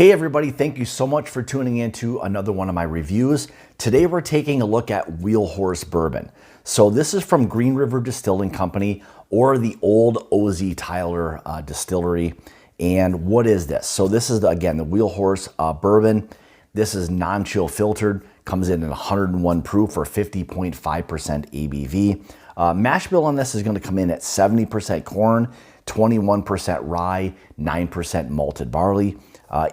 Hey everybody, thank you so much for tuning in to another one of my reviews. Today we're taking a look at Wheel Horse Bourbon. So this is from Green River Distilling Company, or the old O.Z. Tyler Distillery. And what is this? So this is, again, the Wheel Horse Bourbon. This is non-chill filtered, comes in at 101 proof or 50.5% ABV. Mash bill on this is going to come in at 70% corn, 21% rye, 9% malted barley.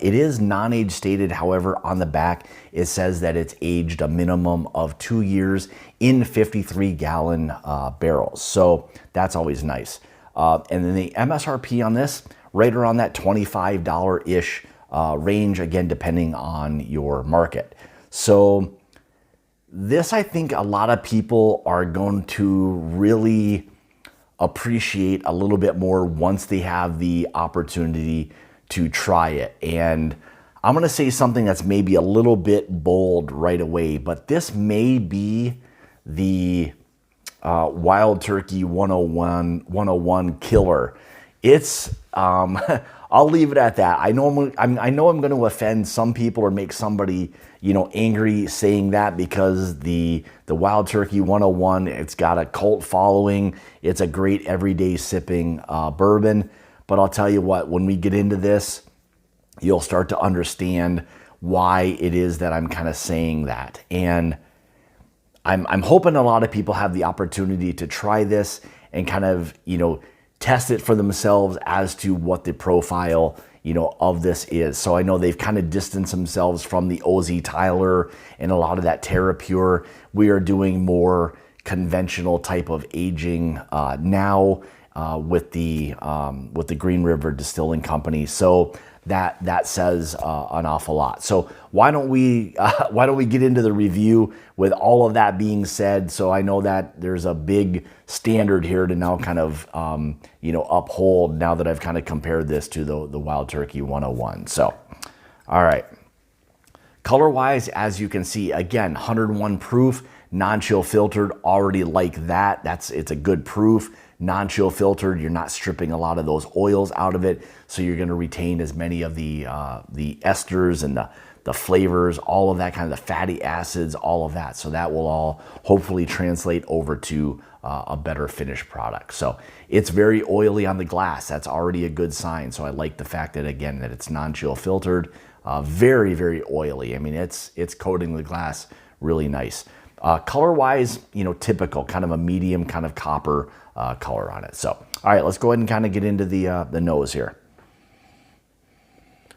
It is non-age stated, however, on the back it says that it's aged a minimum of 2 years in 53-gallon barrels. So that's always nice. And then the MSRP on this, right around that $25-ish range, again, depending on your market. So this, I think a lot of people are going to really appreciate a little bit more once they have the opportunity to try it. And I'm gonna say something that's maybe a little bit bold right away, but this may be the Wild Turkey 101 killer. It's I'll leave it at that. I know I'm going to offend some people or make somebody, you know, angry saying that, because the Wild Turkey 101, it's got a cult following. It's a great everyday sipping bourbon. But I'll tell you what, when we get into this, you'll start to understand why it is that I'm kind of saying that. And I'm hoping a lot of people have the opportunity to try this and kind of, you know, test it for themselves as to what the profile, you know, of this is. So I know they've kind of distanced themselves from the O.Z. Tyler and a lot of that TerraPure. We are doing more conventional type of aging now. With the Green River Distilling Company, so that says an awful lot. So why don't we get into the review with all of that being said? So I know that there's a big standard here to now kind of you know, uphold, now that I've kind of compared this to the Wild Turkey 101. So all right, color wise, as you can see, again, 101 proof, non-chill filtered. Already like that. It's a good proof. Non-chill filtered, you're not stripping a lot of those oils out of it, so you're going to retain as many of the esters and the flavors, all of that, kind of the fatty acids, all of that. So that will all hopefully translate over to a better finished product. So it's very oily on the glass. That's already a good sign. So I like the fact that, again, that it's non-chill filtered. Very, very oily. I mean, it's coating the glass really nice. Color-wise, you know, typical, kind of a medium kind of copper color on it. So, all right, let's go ahead and kind of get into the nose here.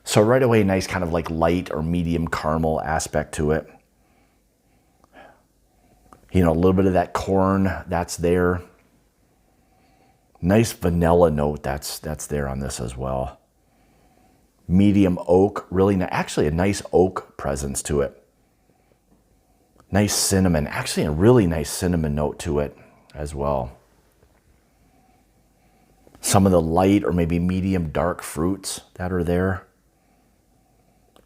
So right away, nice kind of like light or medium caramel aspect to it. You know, a little bit of that corn that's there. Nice vanilla note that's there on this as well. Medium oak, really actually a nice oak presence to it. Nice cinnamon, actually a really nice cinnamon note to it as well. Some of the light or maybe medium dark fruits that are there.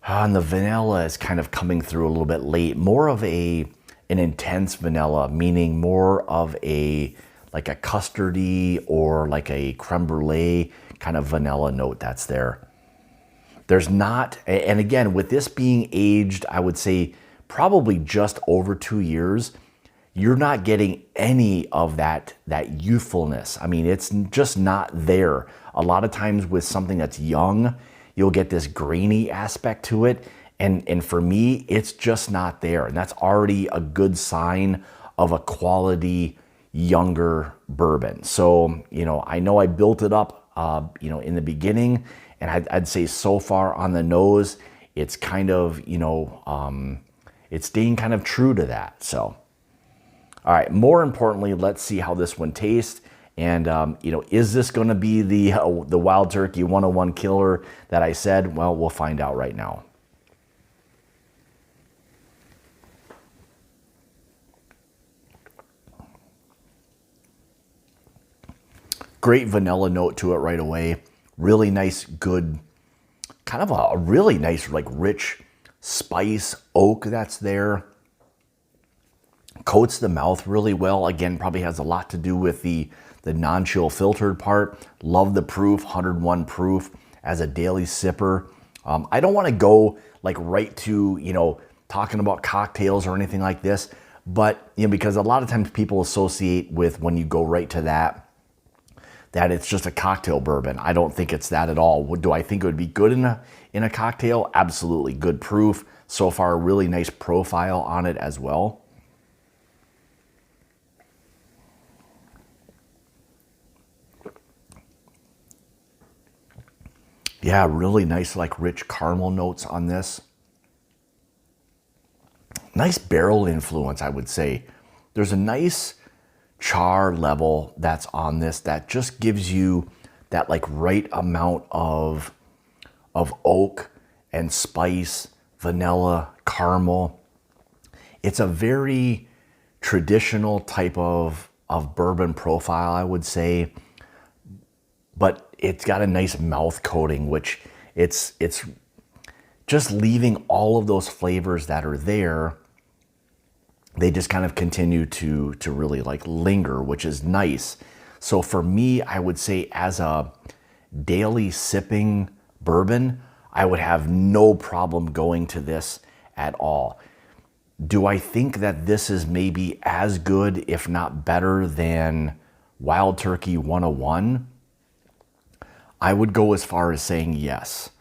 And the vanilla is kind of coming through a little bit late. More of an intense vanilla, meaning more of like a custardy or like a creme brulee kind of vanilla note that's there. There's not, and again, with this being aged, I would say probably just over 2 years, you're not getting any of that youthfulness. I mean, it's just not there. A lot of times with something that's young, you'll get this grainy aspect to it. And for me, it's just not there. And that's already a good sign of a quality younger bourbon. So, you know, I know I built it up, you know, in the beginning, and I'd say so far on the nose, it's kind of, you know, it's staying kind of true to that. So, all right, more importantly, let's see how this one tastes. And, you know, is this going to be the Wild Turkey 101 killer that I said? Well, we'll find out right now. Great vanilla note to it right away. Really nice, good, kind of a really nice, like rich spice oak that's there. Coats the mouth really well. Again, probably has a lot to do with the non-chill filtered part. Love the proof, 101 proof as a daily sipper. I don't want to go like right to, talking about cocktails or anything like this, but, because a lot of times people associate with when you go right to that it's just a cocktail bourbon. I don't think it's that at all. Do I think it would be good in a cocktail? Absolutely. Good proof. So far, a really nice profile on it as well. Yeah, really nice, like rich caramel notes on this. Nice barrel influence, I would say. There's a nice char level that's on this that just gives you that like right amount of oak and spice, vanilla, caramel. It's a very traditional type of bourbon profile, I would say, but it's got a nice mouth coating, which it's just leaving all of those flavors that are there. They just kind of continue to really like linger, which is nice. So for me, I would say as a daily sipping bourbon, I would have no problem going to this at all. Do I think that this is maybe as good, if not better, than Wild Turkey 101? I would go as far as saying yes.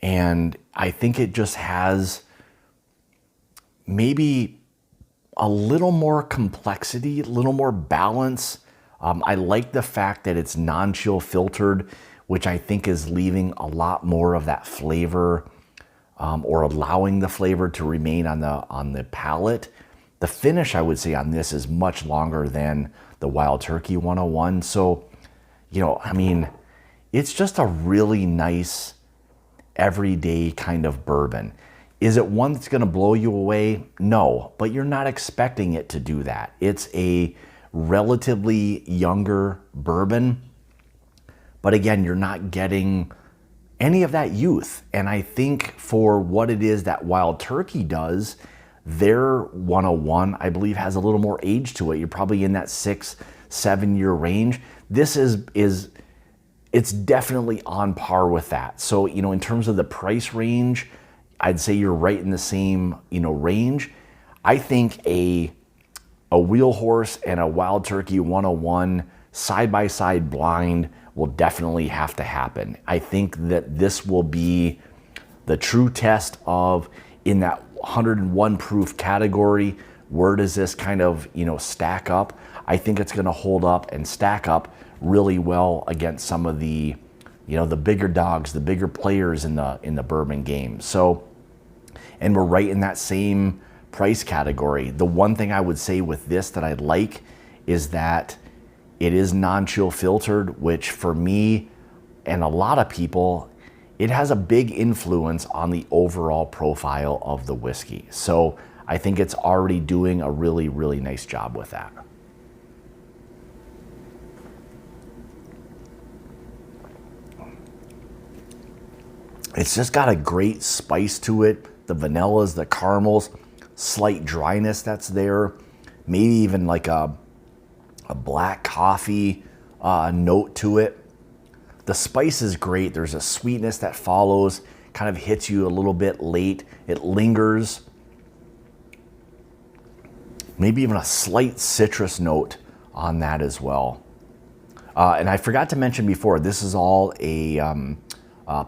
And I think it just has maybe a little more complexity, a little more balance. I like the fact that it's non-chill filtered, which I think is leaving a lot more of that flavor, or allowing the flavor to remain on the palate. The finish, I would say, on this is much longer than the Wild Turkey 101. So, it's just a really nice everyday kind of bourbon. Is it one that's going to blow you away? No, but you're not expecting it to do that. It's a relatively younger bourbon, but again, you're not getting any of that youth. And I think for what it is that Wild Turkey does, their 101, I believe, has a little more age to it. You're probably in that 6-7 year range. This it's definitely on par with that. So, in terms of the price range, I'd say you're right in the same, range. I think a Wheel Horse and a Wild Turkey 101 side-by-side blind will definitely have to happen. I think that this will be the true test of, in that 101 proof category, where does this kind of, stack up? I think it's going to hold up and stack up really well against some of the, the bigger dogs, the bigger players in the bourbon game. So, and we're right in that same price category. The one thing I would say with this that I like is that it is non-chill filtered, which for me and a lot of people, it has a big influence on the overall profile of the whiskey. So I think it's already doing a really, really nice job with that. It's just got a great spice to it. The vanillas, the caramels, slight dryness that's there. Maybe even like a black coffee note to it. The spice is great. There's a sweetness that follows, kind of hits you a little bit late. It lingers. Maybe even a slight citrus note on that as well. And I forgot to mention before, this is all a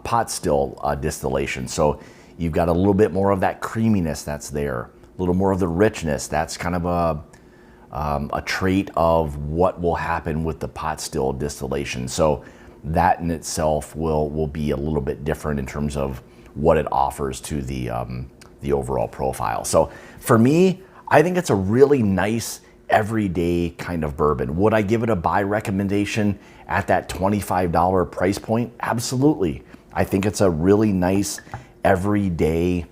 pot still distillation. So you've got a little bit more of that creaminess that's there, a little more of the richness. That's kind of a trait of what will happen with the pot still distillation. So that in itself will be a little bit different in terms of what it offers to the overall profile. So for me, I think it's a really nice everyday kind of bourbon. Would I give it a buy recommendation at that $25 price point? Absolutely. I think it's a really nice everyday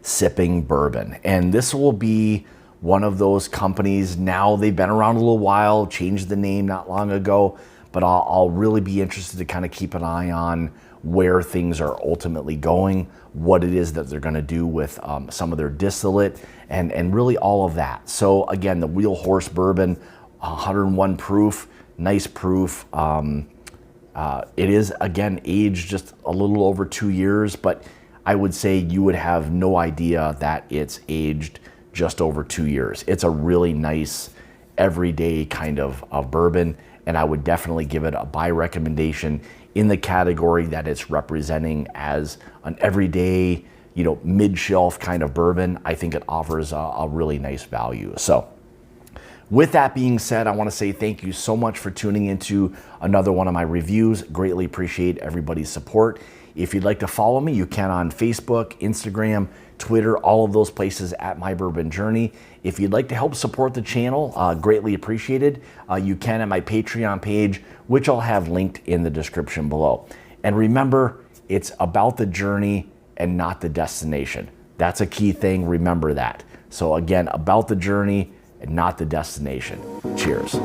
sipping bourbon. And this will be one of those companies. Now they've been around a little while, changed the name not long ago, but I'll really be interested to kind of keep an eye on where things are ultimately going, what it is that they're going to do with some of their distillate, and really all of that. So again, the Wheel Horse Bourbon, 101 proof, nice proof. It is, again, aged just a little over 2 years, but I would say you would have no idea that it's aged just over 2 years. It's a really nice, everyday kind of bourbon, and I would definitely give it a buy recommendation in the category that it's representing as an everyday, you know, mid-shelf kind of bourbon. I think it offers a really nice value. So with that being said, I want to say thank you so much for tuning into another one of my reviews. Greatly appreciate everybody's support. If you'd like to follow me, you can on Facebook, Instagram, Twitter, all of those places at My Bourbon Journey. If you'd like to help support the channel, greatly appreciated, you can at my Patreon page, which I'll have linked in the description below. And remember, it's about the journey and not the destination. That's a key thing, remember that. So again, about the journey and not the destination. Cheers.